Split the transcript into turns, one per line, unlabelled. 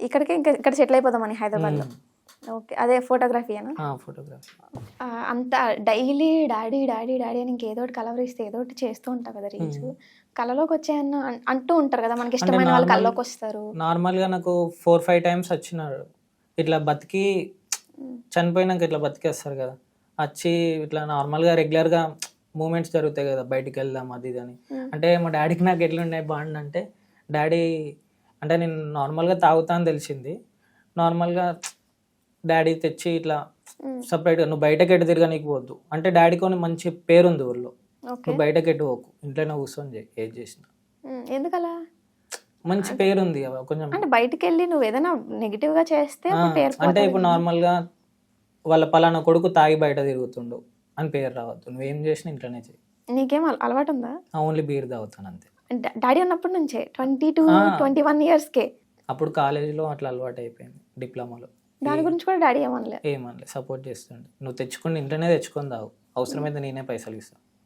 ఇక్కడికే ఇంకా ఇక్కడ సెటిల్ అయిపోదామని హైదరాబాద్లో. ఓకే, అదే ఫోటోగ్రఫీనా?
ఫోటోగ్రఫీ.
అంత డైలీ డాడీ డాడీ డాడీ అని ఇంకేదో ఒకటి కలవరిస్తే ఏదో ఒకటి చేస్తూ ఉంటావు కదా రీల్స్. కళలోకి వచ్చాయన్న అంటూ ఉంటారు కదా, మనకి ఇష్టమైన వాళ్ళు కళ్ళలోకి వస్తారు.
నార్మల్గా నాకు 4-5 టైమ్స్ వచ్చినారు ఇట్లా బతికి, చనిపోయినాక ఇట్లా బతికేస్తారు కదా, వచ్చి ఇట్లా నార్మల్గా రెగ్యులర్గా మూమెంట్స్ జరుగుతాయి కదా, బయటికి వెళ్దాం అది ఇది అని. అంటే మా డాడీకి నాకు ఎట్లుండే బాండ్ అంటే, డాడీ అంటే నేను నార్మల్గా తాగుతా అని తెలిసింది, నార్మల్గా డాడీ తెచ్చి ఇట్లా సపరేట్గా నువ్వు బయటకి ఎటు తిరగనీకి పోవద్దు అంటే, డాడీకి మంచి పేరు ఉంది ఊళ్ళో, నువ్వు బయటకి ఎటు పోకు, ఇంట్లోనే కూర్చొని ఏది చేసిన.
ఎందుకలా?
మంచి పేరు ఉంది కొంచెం.
అంటే బయటకు వెళ్ళి నువ్వు ఏదైనా నెగిటివ్ గా చేస్తే
అంటే ఇప్పుడు నార్మల్గా వాళ్ళ పలానా కొడుకు తాగి బయట తిరుగుతుండు అని పేరు రావద్దు, నువ్వేం చేసినా ఇంట్లోనే చేయి.
నీకేం అలవాటు ఉందా?
ఓన్లీ బీర్ తాగుతాను అంతే.
డాడీ ఉన్నప్పటి నుంచే 22-21 ఇయర్స్కే?
అప్పుడు కాలేజీలో అట్లా అలవాటు అయిపోయింది, డిప్లొమాలో.
దాని గురించి కూడా డాడీ ఏమనలే?
ఏమనలే, సపోర్ట్ చేస్తుండే, నువ్వు తెచ్చుకుని ఇంట్లోనే తెచ్చుకొని తాగు, అవసరమైతే నేనే పైసలు ఇస్తాను.